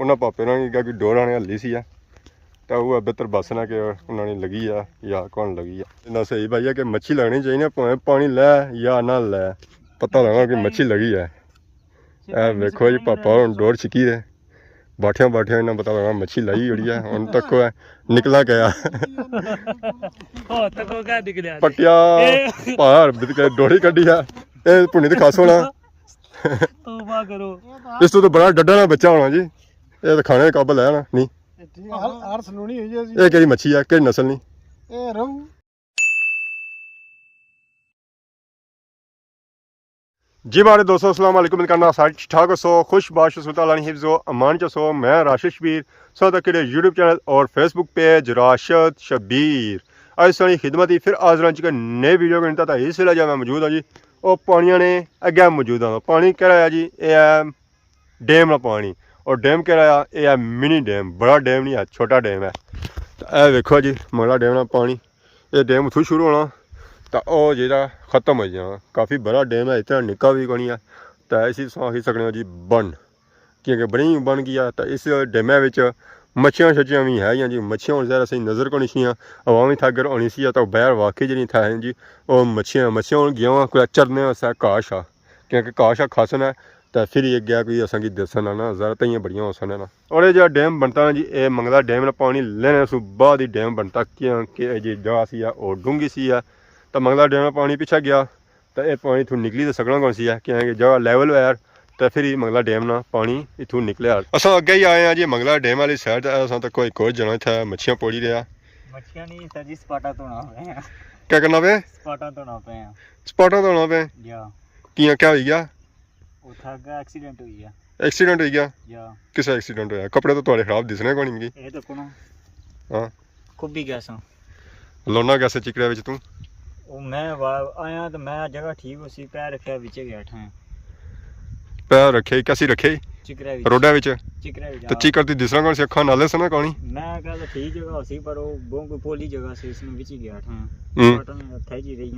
उन्होंने पापे ने कहा कि डोर आने हली सी तो वो बेहतर बस ना कि उन्होंने लगी है या कौन लगी है। इतना सही भाई है कि मच्छी लगनी चाहिए भावें पानी लै या ना लै पता लगा कि मच्छी लगी है। देखो जी पापा हम डोर छिकी है बाठिया बाठिया इन्हें पता लगा मच्छी लाई उड़ी है उन तक निकला गया पटिया भार डोरी कड्डी है ये भुनी तो खास होना इस तो बड़ा डड्डा ना बच्चा होना जी ये तो खाने काबल है ना नहीं ये केड़ी मच्छी है केड़ी नस्ल नहीं जी मारे दोस्तों अस्सलाम वालेकुम करना सारे ठीक ठाक सो खुश बाश हिफ्ज़ो अमान सो मैं राशिद शबीर सो तक यूट्यूब चैनल और फेसबुक पेज राशिद शबीर आज सारी खिदमत ही फिर आज रंच के नए वीडियो बनता था इस वेले मैं मौजूद हाँ जी और पानिया ने अगे मौजूद हाँ पानी कह रहा है जी ये है डैम का पानी और डैम कह रहा है ये है मिनी डैम बड़ा डैम नहीं है छोटा डैम है तो यह देखो जी मगला डैम का पानी ये डैम उतों शुरू होना तो वह जो खत्म हो जाना काफ़ी बड़ा डैम है इतना निक्का भी कोनी है तो इसी आखी सकने जी बन क्योंकि बनी बन गया तो इस डैमे मच्छियां शच्छियां भी है जी मच्छियां हूँ ज़रा सही नज़र को नहीं हवा भी थागर आनी सी तो बहर वाकई जी था जी वो मच्छियां हूँ गया कोई चरने वास्ते घाह शा क्योंकि घाह शा खासन है तो फिर ये गया कोई असा की दसन ना ज़्यादा तो बढ़िया हो सकने ना और ये जो डैम बनता है जी ये मंगला डैम का पानी लेने से बाद ही डैम बनता क्योंकि जी जगह सी है और डूंगी सी है तो मंगला डैम का पानी पीछे गया तो यह पानी इतों निकली तो सकना कौन सी है क्योंकि जगह लैवल होया तो फिर ही मंगला डैम ना पानी इतों निकलिया अस अगे ही आए हैं जी मंगला डैम वाली साइड अस तो कोई कुछ जना इतना मच्छियां पोड़ी रहा क्या करना पे स्पाटा धोना पे किया क्या हो गया एक्सीडेंट हो गया किस एक्सीडेंट होया कपड़े तो थोड़े खराब दिसने को नहीं हाँ खुबी गया लोना कैसे चिकड़े विच तू मैं आया तो मैं जगह ठीक उसी पैर रखा विचे गया था पैर रखे कैसी रखे चिकरा रोडा विच चिकरा तो चिकड़ ती दिसना कौन सी अखा नाले से ना कौनी मैं कहता ठीक जगह उसी पर वो बहुत कोई पोली जगह से इसमें विच गया था पता नहीं थे जी रही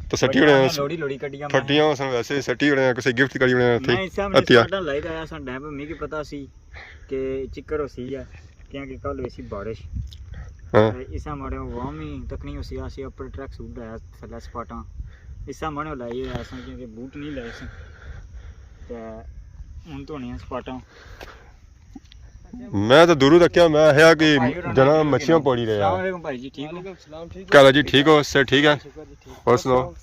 तो सटी उड़े लोड़ी कटियां फटियां सन वैसे सटी उड़े किसी गिफ्ट करी उड़े थे मैं सामने स्टार्टर लाइक आया सन डैम पे मेरे पता सी कि चिकड़ होसी है क्योंकि कल वैसी बारिश हां इसा मारे वामी तकनी होसी आसी ऊपर ट्रैक सूट आया थल्ला स्पाटा इसा माने लाई आया सन क्योंकि बूट नहीं लाए सन ते उन तो नहीं स्पाटा मैं तो दूर तक क्या मैं है कि जना मच्छियां पड़ी रहे अस्सलाम वालेकुम भाई जी ठीक हो क्या जी ठीक हो से ठीक है और सुनाओ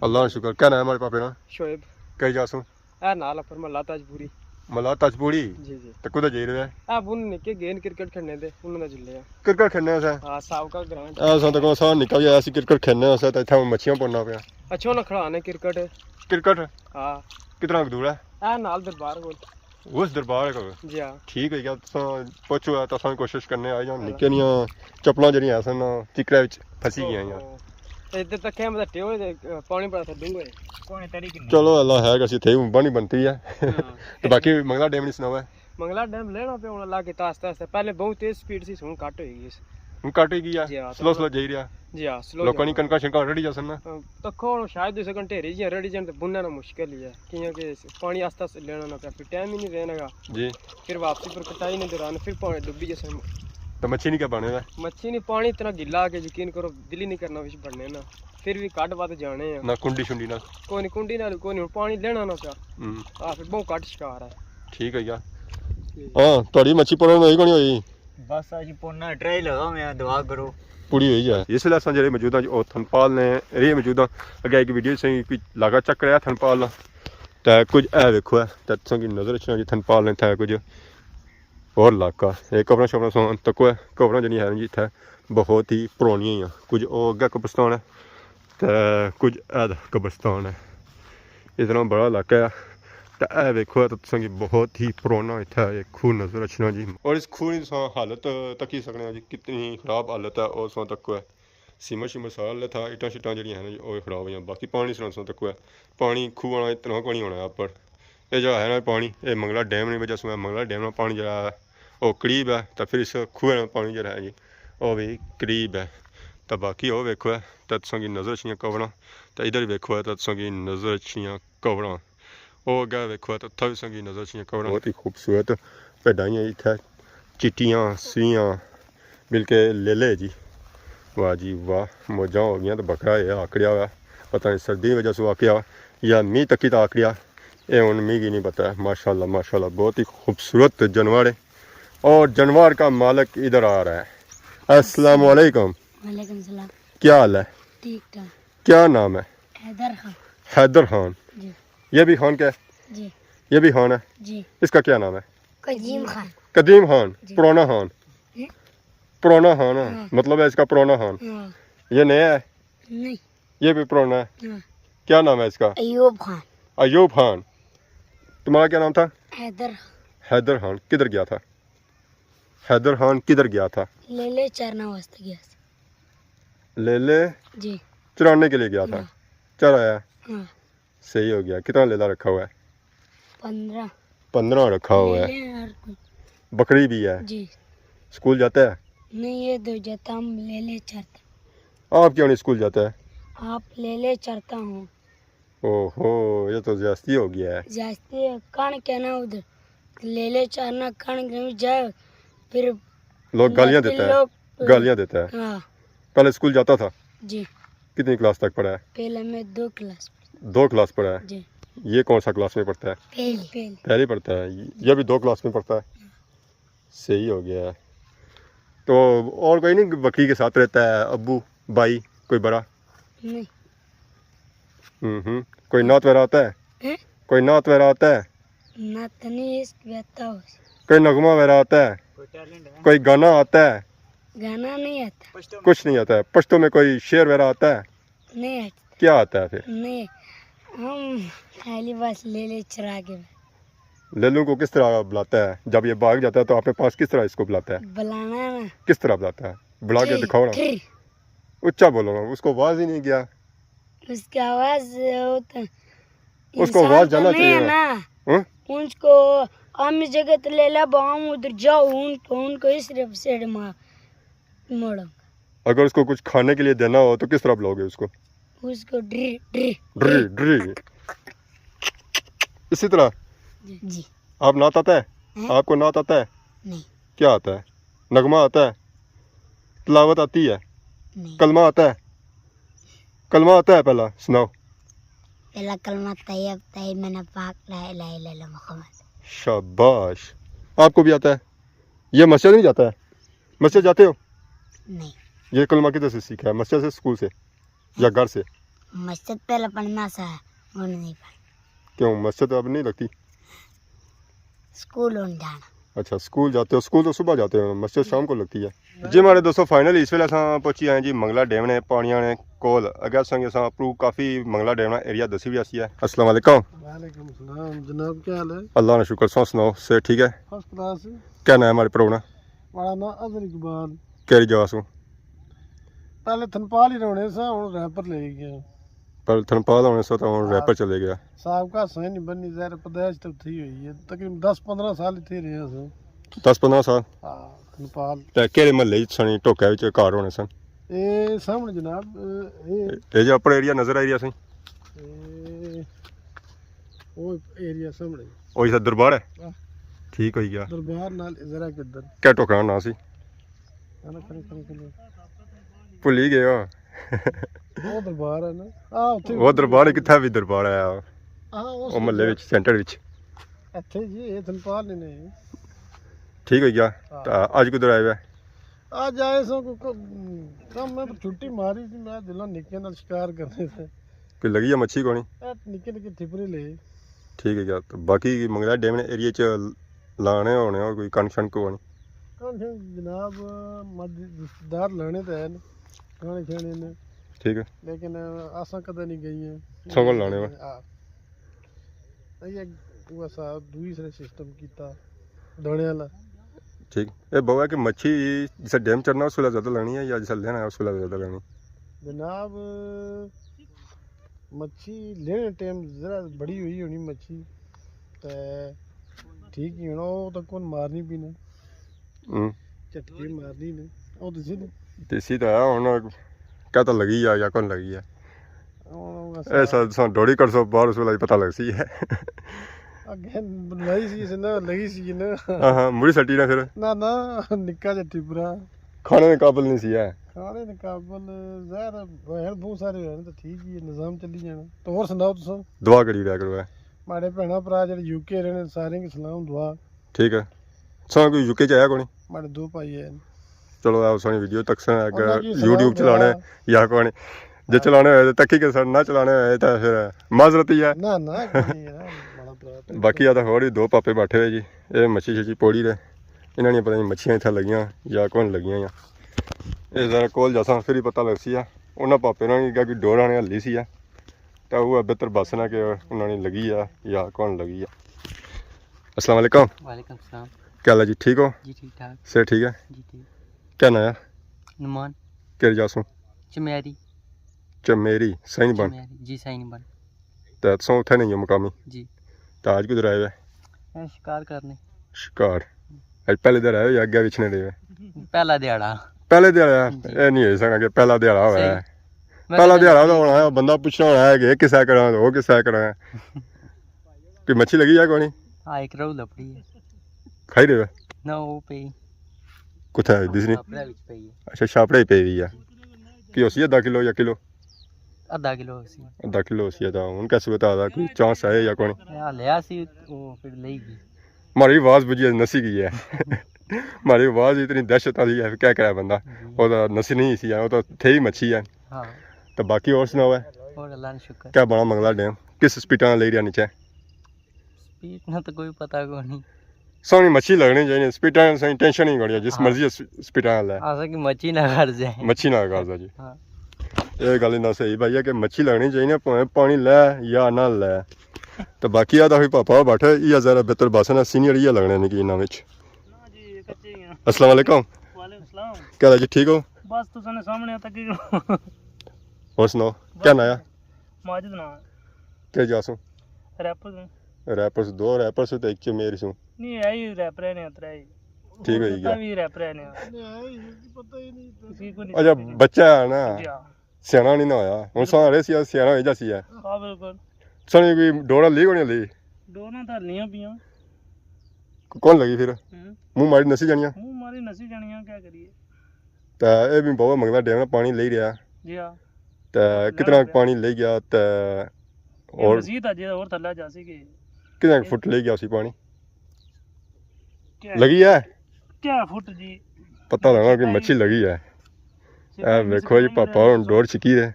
अल्लाह का शुक्र क्या नाम है हमारे पापे ना शोएब कई जासू आ नाल पर मला ताजपुरी मला ताजपुरी जी जी ते कुदा जाई रहे आ बुन निके गेन क्रिकेट खेलने दे उन्हों दा जिले क्रिकेट खेलने से हां सावका ग्राउंड आ सा तो सा निकल गया ऐसी क्रिकेट खेलने से तो इथा मच्छियां पड़ना पे अच्छा ना खड़ाने क्रिकेट हां कितना दूर है आ नाल दरबार कोल उस दरबार को जी हां ठीक है क्या पुछो तो सा कोशिश करने आई जान निके निया चप्पलां जड़ियां सन चिकड़े विच फसी गई यार इधर तक है मतलब टेओ पानी पड़ा था डूंगे कोने तरीके चलो अल्लाह है कि थे बनी बनती है तो बाकी मंगला डैम नहीं सुनावा मंगला डैम लेना पे उन लाके आस्ते आस्ते पहले बहुत तेज स्पीड से हुन कट हो गई हुन कट ही गया स्लो स्लो जाई रहा जी हां स्लो लोकां नी कनका शनका रेडी जासन ना तो कौन शायद 2 घंटे रह जी रेडी जन बुनना ना मुश्किल ही है क्योंकि पानी आस्ते आस्ते लेना ना फिर टाइम ही नहीं रहनेगा जी फिर वापसी पर कटाई नहीं दौरान फिर पानी डूबी जैसे तो मच्छी नहीं क्या बनेगा मच्छी नहीं पानी इतना गिला के यकीन करो दिल ही नहीं करना विच बनने ना फिर भी काट बात जाने हैं ना कुंडी शुंडी ना कोई कुंडी ना कोई नहीं पानी लेना ना क्या फिर बहुत काट शिकार है ठीक है यार हां तोड़ी मच्छी पड़न होई कोनी होई बस आज पोना ट्राई लगा मैं दुआ करो पूरी हुई है इस वेले असां जेरे मौजूद हां जी ओ थनपाल ने रे मौजूद हां अगे एक वीडियो सही कोई लागा चक रहा थनपाल ते कुछ ए देखो है ते तुसां की नजर छ जी थनपाल ने था कुछ और इलाका एक कपड़ा शपड़ा सो तको है कपड़ा जनी है जी इत्थे बहुत ही पुरानियां हैं कुछ ओ अगे कब्रिस्तान है ते कुछ कब्रिस्तान है इतना बड़ा इलाका है तो यह देखो तो तुसां की बहुत ही पुराना इतना एक खूह नजर अच्छना जी और इस खूह की हालत तकी सकने जी कितनी खराब हालत है और तक है सीमर शिमर सारा हालत था इटा शिटा जी है जी वो खराब हुई बाकी पानी सो तक है पानी खूह आना इतना को नहीं होना यहाँ पर यह जो है ना पानी ये मंगला डैम की वजह से मंगला डैम का पानी जो है वो करीब है तो फिर इस खूह पानी जो है जी वो भी करीब है तो बाकी वो वेखो है तो तुसां की नज़र अच्छियां कवरां तो इधर वेखो है तो तुसां की नज़र अच्छियां कवरां वो अगर वेखो है तो उत्थै भी तुसां की नज़र अच्छियां कवरां बहुत ही खूबसूरत भेड्डां ही इत्थै चिट्टियां सूइयां बिल्के लेले जी। वाह जी वाह मौजां हो गई। तो बकरा ये आकड़िया हुआ पता नहीं सर्दी की वजह से आकड़िया या मीह तकी तो आकड़िया ये हूँ मिगी नहीं पता है। माशाल्लाह माशाल्लाह बहुत ही खूबसूरत जानवर है और जानवर का मालिक इधर आ रहा है। अस्सलाम वालेकुम। वालेकुम सलाम। क्या हाल है? ठीक ठाक। क्या नाम है? हैदर खान। हैदर खान जी। ये भी खान क्या है? जी। ये भी खान है जी। इसका क्या नाम है? कदीम खान। कदीम खान पुराना खान हैं? पुराना खान है हाँ। मतलब है इसका पुराना खान। हाँ। ये नया है? नहीं। ये भी पुराना है। हाँ। क्या नाम है इसका? अयूब खान। अयूब खान। तुम्हारा क्या नाम था? हैदर। हैदर खान किधर गया था? हैदर खान किधर गया था? लेले चरना वास्ते गया था। लेले जी। चराने के लिए गया था। हाँ। चराया? हाँ। सही हो गया। कितना लेला रखा हुआ है? 15। 15 रखा हुआ है। लेले और कुछ। बकरी भी है। जी। स्कूल जाता है? नहीं ये दो जाता हम लेले चरता। आप क्यों नहीं स्कूल जाता है? आप लेले चरता हूँ। ओहो ये तो ज्यादती हो गया है। जास्ती कण कहना उधर लेले चरना कण कहीं जाए फिर लोग गालियाँ देता है। लोग गालियाँ देता है। हाँ। पहले स्कूल जाता था? जी। कितनी क्लास तक पढ़ा है? पहले मैं 2 क्लास। 2 क्लास पढ़ा है। जी। ये कौन सा क्लास में पढ़ता है? पहली। पहले पढ़ता है। ये भी 2 क्लास में पढ़ता है। सही हो गया है। तो और कोई नहीं बकरी के साथ रहता है? अब्बू भाई कोई बड़ा? नहीं। कोई नात वगैरह आता है? हैं? कोई नात वगैरह आता है? ना तो नहीं इश्क बहता हो। कोई नगमा वगैरह आता है? कोई टैलेंट है? कोई गाना आता है? गाना नहीं आता। पश्तो में कुछ नहीं आता है। पश्तो में कोई शेर वगैरह आता है? नहीं आता। क्या आता है फिर? नहीं हम खाली बस ले ले चरा के लेलू को किस तरह बुलाता है? जब ये भाग जाता है तो आपके पास किस तरह इसको बुलाता है? बुलाना ना। किस तरह बुलाता है? बुला के दिखाओ ना। ऊंचा बोलो ना उसको आवाज ही नहीं गया। उसकी आवाज उसको आवाज जाना चाहिए ना। उनको हम इस जगह तो ले ला बाम उधर जाओ उनको इस साइड मोड़ो। अगर उसको कुछ खाने के लिए देना हो तो किस तरह बुलाओगे उसको? उसको ड्री ड्री ड्री ड्री इसी तरह। जी। आप नात आता है? आपको नात आता है? नहीं। क्या आता है? नगमा आता है? तिलावत आती है? नहीं। कलमा आता है? कलमा आता है पहला सुनाओ। पहला कलमा तैयब तैयब मैंने पाक ला इलाहा इल्लल्लाह मुहम्मद। शाबाश। आपको भी आता है? ये मस्जिद नहीं जाता है? मस्जिद जाते हो? नहीं। ये कलमा किधर से सीखा है? मस्जिद से, स्कूल से या घर से? मस्जिद पहले पढ़ना सा है वो नहीं पढ़। क्यों मस्जिद अब नहीं लगती? स्कूल उन जाना। अच्छा स्कूल जाते हो। स्कूल तो सुबह जाते हो मस्जिद शाम को लगती है। जी हमारे दोस्तों फाइनली इस वेले असां पहुंची आए जी मंगला डैम ने पानिया ने कोल अगर संगे असां अप्रूव काफ़ी मंगला डैम ना एरिया दसी भी आसी है। अस्सलाम वालेकुम। वालेकुम सलाम जनाब क्या हाल है? अल्लाह ने शुक्र सौ सुनाओ से ठीक है? First class. क्या नाम है हमारे प्रोग्राम? बड़ा ना अजर इकबाल। केरी जगह सो? पहले थनपाल ही रहने सा हूँ रैपर ले गया। पर थनपाल होने से तो रैपर चले गया। साहब का सही नहीं बनी ज़ाहिर पैदाइश तो थी हुई है तकरीबन 10-15 साल थे रहे सो। 10-15 साल। हाँ थनपाल। ते केड़े महल्ले सनी ढोके विच घर होने सन? ए सामने जनाब ये जो अपना एरिया नजर आई रिया सी वो एरिया सामने वही सा दरबार है। हाँ। ठीक हो गया। दरबार नाल जरा किधर क्या टोकरा ना सी खाना खाने भुल ही गए हो। वो दरबार है ना। हाँ वो दरबार कितना भी दरबार है हाँ वो महल्ले विच सेंटर विच। ਇੱਥੇ ਜੀ ਇਹ ਥਨਪਾਲ ਨੇ ठीक हो गया। आज किधर आए हुए? आज आए सो कम मैं छुट्टी मारी थी मैं दिलों निक्के नाल शिकार करने थे। कोई लगी है मच्छी कोनी? निक्के निक्के ठिपरे ले। ठीक है क्या तो बाकी मंगला डैम ने एरिया च लाने होने और कोई कनशन को होनी? कौन जनाब रिश्तेदार लाने तो है खाने खाने ने। ठीक है लेकिन आसा कदा नहीं गई है संगल लाने में। ये वैसा दूसरे सिस्टम कीता दाने वाला। ठीक ये बवा कि मच्छी जिसे डैम चढ़ना उस वेला ज़्यादा लेनी है या जिसे लेना है उस वेला ज़्यादा लेनी? जनाब मच्छी लेने टाइम जरा बड़ी हुई होनी मच्छी तो ठीक ही होना वो तो कौन मारनी भी ना झटके मारनी ने वो देसी तो है हुन क्या तो लगी है या कौन लगी है ऐसा डोरी कर सो बाहर उस वेला पता लग सी है। ਅੱਗੇ ਬਣਾਈ ਸੀ ਇਸਨੇ ਲਗੀ ਸੀ ਨਾ ਹਾਂ ਮੁੜੀ ਸੱਟੀ ਨਾ ਫਿਰ ਨਾ ਨਿੱਕਾ ਜਿਹਾ ਟਿਬਰਾ ਖਾਣੇ ਦੇ ਕਾਬਲ ਨਹੀਂ ਸੀ ਐ ਖਾਣੇ ਦੇ ਕਾਬਲ ਜ਼ਹਿਰ ਬਹਿਣ ਬਹੁਤ ਸਾਰੇ ਹੋਏ ਨੇ ਤਾਂ ਠੀਕ ਹੀ ਨਿਜ਼ਾਮ ਚੱਲੀ ਜਾਣਾ ਤਾਂ ਹੋਰ ਸੁਣਾਓ ਤੁਸੀਂ ਦੁਆ ਕਰੀ ਰਿਹਾ ਕਰੋ ਮਾੜੇ ਭੈਣਾਂ ਭਰਾ ਜਿਹੜੇ ਯੂਕੇ ਰਹੇ ਨੇ ਸਾਰਿਆਂ ਨੂੰ ਸਲਾਮ ਦੁਆ ਠੀਕ ਹੈ ਸਾਂ ਕੋਈ ਯੂਕੇ ਚ ਆਇਆ ਕੋਣੀ ਮਾੜੇ ਦੋ ਭਾਈ ਹੈ ਚਲੋ ਆ ਸੋਹਣੀ ਵੀਡੀਓ ਤੱਕ ਸਾਂ YouTube ਚਲਾਣਾ ਜਾਂ ਕੋਣੀ ਜੇ ਚਲਾਣਾ ਹੋਇਆ ਤਾਂ ਤੱਕੀ ਕੇ ਸਰ ਨਾ ਚਲਾਣਾ ਹੋਇਆ ਤਾਂ ਫਿਰ ਮਾਜ਼ਰਤ ਹੀ ਹੈ ਨਾ ਮਾੜਾ ਭਰਾ ਬਾਕੀ ਆ ਤਾਂ ਹੋਰ ਹੀ ਦੋ ਪਾਪੇ ਬੈਠੇ ਹੋਏ ਜੀ ਇਹ ਮੱਛੀ ਛੀ ਪੋੜੀ ਦੇ ਇਹਨਾਂ ਨੇ ਪਤਾ ਨਹੀਂ ਮੱਛੀਆਂ ਇੱਥੇ ਲੱਗੀਆਂ ਜਾਂ ਕੋਣ ਲੱਗੀਆਂ ਆ ਇਹ ਜ਼ਰਾ ਕੋਲ ਜਾਸਾਂ ਫਿਰ ਹੀ ਪਤਾ ਲੱਗ ਸੀ ਆ ਉਹਨਾਂ ਪਾਪੇ ਨਾਲ ਕਿਹਾ ਕਿ ਡੋਰਾਂ ਨੇ ਹੱਲੀ ਸੀ ਆ ਤਾਂ ਉਹ ਬਿਹਤਰ ਬਸਣਾ ਕਿ ਉਹਨਾਂ ਨੇ ਲੱਗੀ ਆ ਜਾਂ ਕੌਣ ਲੱਗੀ ਆ अस्सलाम वालेकुम वालेकुम सलाम क्या हाल है जी ठीक हो जी ठीक ठाक से ठीक है जी ठीक क्या नाम है नुमान केर जासू चमेरी चमेरी सही बन जी सही नहीं बन तो सो उठे नहीं हो मुकामी जी तो आज किधर आए हुए शिकार करने शिकार आज पहले दिन आए हो या अगे पिछने रहे पहला दिहाड़ा पहले दिहाड़ा ये नहीं हो सका कि पहला दिहाड़ा होया है पहला दिहाड़ा तो होना है बंदा पूछना होना है कि किसा करा तो वो किसा करा कि मच्छी लगी है कोनी हाँ एक रोल लपड़ी है खाई रहे हो ना वो पे कुत्ता है दिसनी छापड़ा विच पे है अच्छा छापड़े ही पे हुई है कि होसी आधा किलो या किलो आधा किलो सी आधा किलो होसी था उन कैसे बता रहा कोई चांस है या कोनी हां लिया सी वो फिर लेगी हमारी आवाज बुझी नसी गई है हमारी आवाज इतनी दहशत वाली है क्या करा बंदा वो तो नसी नहीं सी वो तो थे ही मच्छी है हां तो बाकी और सुनाओ है और अल्लाह ने शुक्र क्या बड़ा मंगला डैम किस स्पीड ले रहा नीचे स्पीड ना तो कोई पता को नहीं सोनी मच्छी लगनी चाहिए स्पीड सही टेंशन नहीं करिए जिस मर्जी स्पीड ले आसा कि मच्छी ना कर जाए मच्छी ना कर जी हां ये गल ना सही भाई है कि मच्छी लगनी चाहिए भावें पानी ले या ना ले तो बाकी आ तो पापा बैठे ये जरा बेहतर बसना सीनियर ये लगने नहीं कि इन्होंने अस्सलाम वालेकुम वालेकुम सलाम क्या हाल है जी ठीक हो बस तुसने सामने तक की और सुनाओ क्या नाया माजिद ना क्या जासू रैपर रैपर्स दो रैपर्स तो एक मेरी सू नहीं आई रैपर ने उतरा ही ठीक हो गया भी रैपर ने पता ही नहीं किसी को नहीं अच्छा बच्चा है ना जी हां सियाना नहीं ना होया हुन सारे सियाना हो जासी है हां बिल्कुल सनी कोई डोरा ली कोनी ली दोनों तो लिया पिया कौन लगी फिर मुंह मारी नसी जानिया मुंह मारी नसी जानिया क्या करिए तो ये भी बहुत मंगला डैम ना पानी ले रहा जी हां तो कितना पानी ले गया तो और मजीद अजे और थल्ला जासी के कितना फुट ले गया उसी पानी लगी है क्या फुट जी पता लगा कि मच्छी लगी है देखो जी पापा हुन डोर छिकी है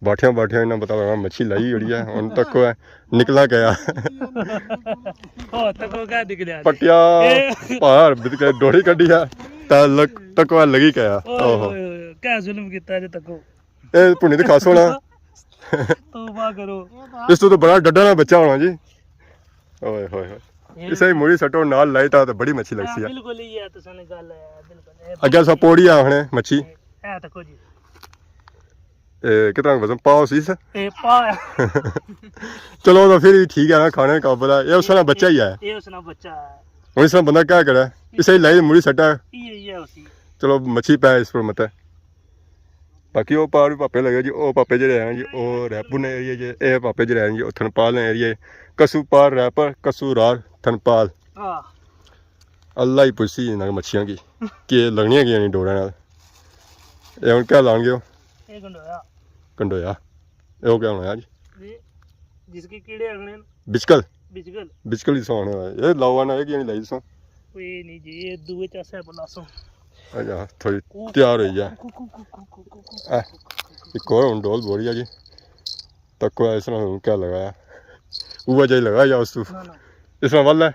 बाठिया बाठिया इन्हें पता लगा मच्छी लाई हुई है हुन तक है निकला गया ओ तको क्या निकलिया पटिया पहाड़ डोरी कड्डी है तक लगी गया ओहो क्या जुल्म किया जे तको ए पुनी ते खास होना तौबा करो इस तो बड़ा डड्डा ना बच्चा होना जी ओए होए होए इसे मुड़ी सटो नाल लाई था तो बड़ी मच्छी लगती है बिल्कुल ही है तो सने गल है बिल्कुल अगे सा पोड़ी आ हने मच्छी है तको जी ए कितना वजन पाव सी से ए पा चलो तो फिर ठीक है ना खाने का काबिल है ये उसका बच्चा ही है ये उसना बच्चा है हुन इसका बंदा क्या करे इसे ही लाई मुड़ी सटा ये उसी चलो मच्छी पै इस पर मत बाकी वो पार भी पापे लगे जी वो पापे जो हैं जी वो रैपुर ने एरिया जी ये पापे जो हैं जी वो थनपाल ने एरिया कसू पार रैपर कसू रार थनपाल हां अल्लाह ही पुछी ना मच्छियां की कि लगनियां की नहीं डोरा नाल ये हुन क्या लांगे हो ये गंडोया कंडोया ये क्या होना जी जिसके कीड़े लगने बिचकल बिचगल बिचकल ही सोने ये लावा ना है कि नहीं लाई सो कोई नहीं जी ये दुए चासे बुलासो अच्छा थोड़ी तैयार हो जा एक और हुन डोल बोरिया जी तक इसने क्या लगाया वो जाई लगा या उस इसमें वाल है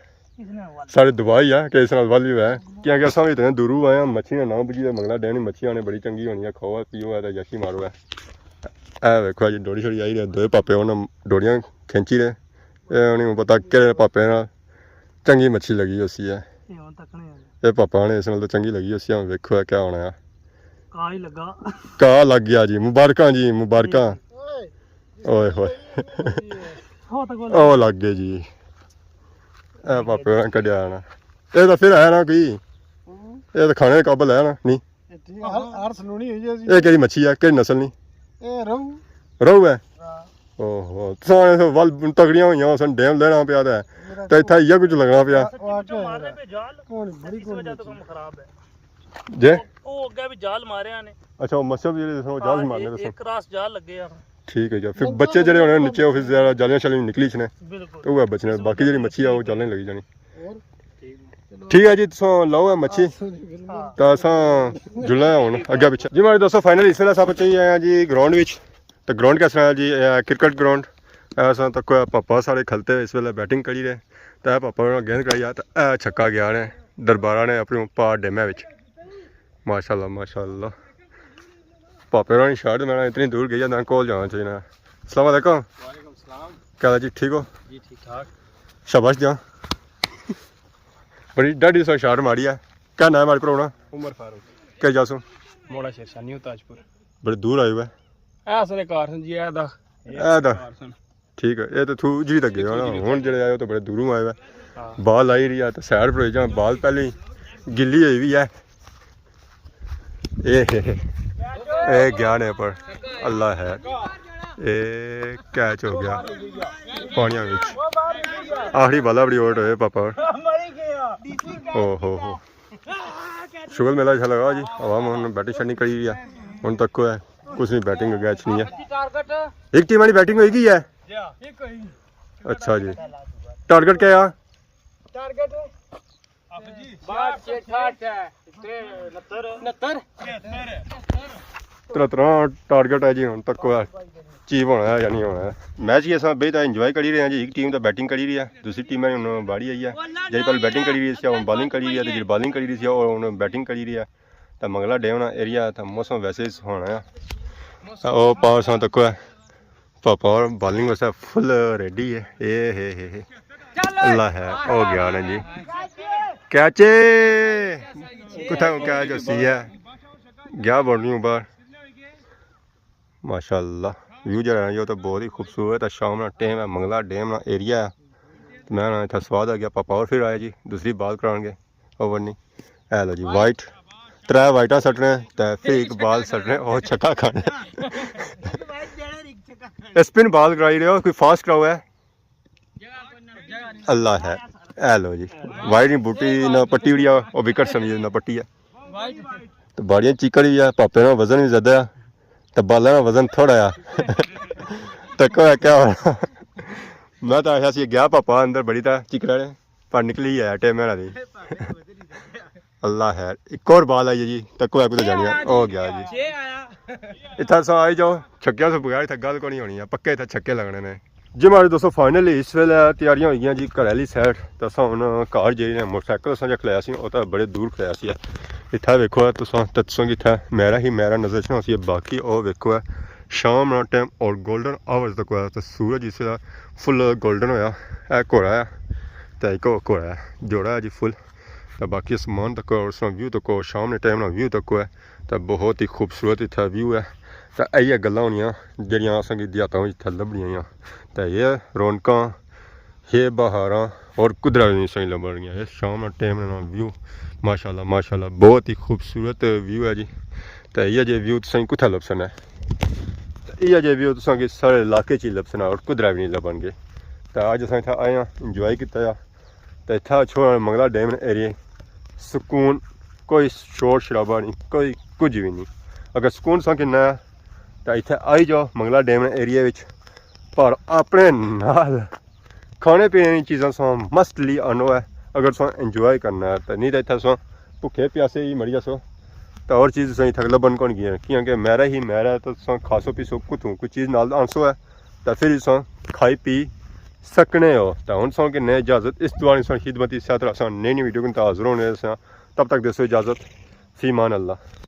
सारे दवाई है कि इस वाल ही है क्या क्या असा इतने दूरू आए हैं मच्छियां ना बुझी मंगला डैम मच्छियां ने बड़ी चंगी होनी है खाओ पियो है तो यशी मारो है ए देखो जी डोरी छोड़ी आई रहे दो पापे उन्हें डोरियां खिंची रहे उन्हें पता कि पापे ना चंगी मच्छी लगी उसी है ये पापा ने इस नाल तो चंगी लगी उसी हम देखो है क्या होना है का ही लगा का लग गया जी मुबारक ओए होए ओ लग गए जी ए पापे ने कढ़िया ना ये तो फिर है ना कोई ये तो खाने काबिल है ना नहीं हर सलूनी हुई है जी ये केड़ी मच्छी है केड़ी नस्ल नहीं ए रहू रहू है ओहो सारे वल तगड़ियां होइयां सन डैम लेना पिया ते इत्थे इ'यै कुछ लगना पिया मारने पे जाल इस वजह तो काम खराब है जे वो अगे भी जाल मारे ने अच्छा वो मछली जेह्ड़े दसो जाल मारने दसो एक रास जाल लगे यार ठीक है जी फिर बच्चे जेह्ड़े होने नीचे फिर ज़्यादा जालियां शालियां निकली छने बिल्कुल तो वो बचने बाकी जेह्ड़ी मच्छी है वो जालन लगी जानी ठीक है जी तुस लाओ है मच्छी तो असां जुलना है हुण अग्गे पिच्छे जी मेरे दोस्तों फाइनली इस वेले अस पहुंचे हैं जी ग्राउंड विच तो ग्राउंड कैसा है जी क्रिकेट ग्राउंड ऐसा तक पापा सारे खलते इस वेले बैटिंग करी रहे तो पापा ने गेंद कराई तो छक्का गया ने दरबारा ने अपने पार डेमै विच माशाल्लाह माशाल्लाह पापे होनी शॉट मैं इतनी दूर गई ना कोल जाना चाहिए ना अस्सलाम वालेकुम क्या हाल जी ठीक हो जी ठीक ठाक शाबाश जा बड़ी डाडी सा शॉट मारी है क्या नाम है हमारे भरा उमर फारूक क्या जासो मोड़ा शेरशाह न्यू ताजपुर बड़े दूर आए हुए ऐसे कारसन जी ऐदा ठीक है ये तो थू जी तक गए ना हूँ जो आए तो बड़े दूरों आए हुए बाल आई रही है तो सैड पर जा बाल पहले गिल्ली हुई भी है ए ज्ञान है पर अल्लाह है ए कैच हो गया पानिया विच आखिरी बाला बड़ी ओट होए पापा हो शुगर मेला अच्छा लगा जी आवाम उन्होंने बैटिंग शैटिंग करी हुई है हूँ तक है कुछ नहीं बैटिंग अगे नहीं है एक टीम वाली बैटिंग होगी है अच्छा जी टारगेट क्या है टारगेट है जी हूँ तक चीप होना है या नहीं होना है मैच ही असा बेहद इंजॉय करी रहे हैं जी एक टीम तो बैटिंग करी रही है दूसरी टीम ने हूँ बाड़ी आई है जी पहले बैटिंग करी रही है बॉलिंग करी रही है जी बॉलिंग करी रही है और हूँ बैटिंग करी रही है तो मंगला डे होना एरिया तो मौसम वैसे होना है और पावर सा तक है पापा और बॉलिंग वैसे फुल रेडी है हे अल्लाह है हो गया ना जी कैचे कुछ कैच होती है गया बॉलिंग बाहर माशाल्लाह व्यू जो है ये तो बहुत ही खूबसूरत है शाम ना टाइम है मंगला डैम ना एरिया है तो मैं इतना स्वाद आ गया पापा और फिर आया जी दूसरी बाल कराएंगे ओवर नहीं है लो जी वाइट त्रै वाइटा सटने तो फिर एक बाल सटने और छक्का खाने स्पिन बाल कराई रहे हो कोई फास्ट कराओ है अल्लाह है लो जी वाइट नहीं बूटी ना पट्टी उड़ी और विकेट समझिए ना पट्टी है तो बाड़ियाँ चिकड़ भी है पापे ना वजन भी ज़्यादा है तो बाल का वजन थोड़ा है तो क्या हो रहा मैं तो आया सी गया पापा अंदर बड़ी था चिकड़ा ने पर निकली है टाइम मेरा दी अल्लाह है एक और बाल आई है जी तको है कुछ जानी हो गया जी इतना सा आई जाओ छक्किया से बगैर इतना गल को नहीं होनी है पक्के इतना छक्के लगने ने जी हमारे दोस्तों फाइनली इस वेले तैयारियां हो गई जी घर वाली साइड तो अस हूँ घर जी मोटरसाइकिल अस जो खलाया वो तो बड़े दूर खलाया सी इतना वेखो तुस दसो कि इतना मैरा ही मैरा नजर च सी बाकी और वेखो है शाम टाइम और गोल्डन आवर्स तक होया तो सूरज इस फुल गोल्डन होया घोड़ा है तो एक घोड़ा है जोड़ा है जी फुल तो बाकी आसमान तक और व्यू तक शाम टाइम ना व्यू तक है तो बहुत ही खूबसूरत इतना व्यू है तो यही गल्लां होनियां जड़ियां असेंगी देहातां इत्थै लभनियां तो ये रौनकां ये बहारां और कुदरत नहीं सही लभनियां ये शाम टाइम ना व्यू माशाल्लाह माशाल्लाह बहुत ही खूबसूरत व्यू है जी तो ये जे व्यू तुसें कुत्थै लभसन है इ'यै जे व्यू तुसें साढ़े इलाके च ही लभसन और कुदरत भी नहीं लभन गे तो अज्ज असें इत्थै आए आं इंजॉय कीता तो इत्थै छोड़ा मंगला डैम एरिया सुकून कोई शोर शराबा नहीं कोई कुछ भी नहीं अगर सुकून सा किन्ना है तो इत्थै आई जाओ मंगला डैम एरिया विच पर अपने नाल खाने पीने की चीज़ां सो मस्टली आनो है अगर सो इंजॉय करना है तो नहीं तो इत्थै सो भुखे प्यासे ही मरी जासो तो और चीज़ तुसें इत्थै लभन कौन गई क्योंकि मैरा ही मैरा तो तुस खासो पीसो कुत्थों कोई चीज़ नाल आंसो है तो फिर सो खाई पी सकने हो तो हूँ सो कि नए इजाज़त इस दुआनी सो खिदमती इस तरह नई वीडियो को हाजिर होने तब तक दसो इजाज़त फी मान अल्लाह।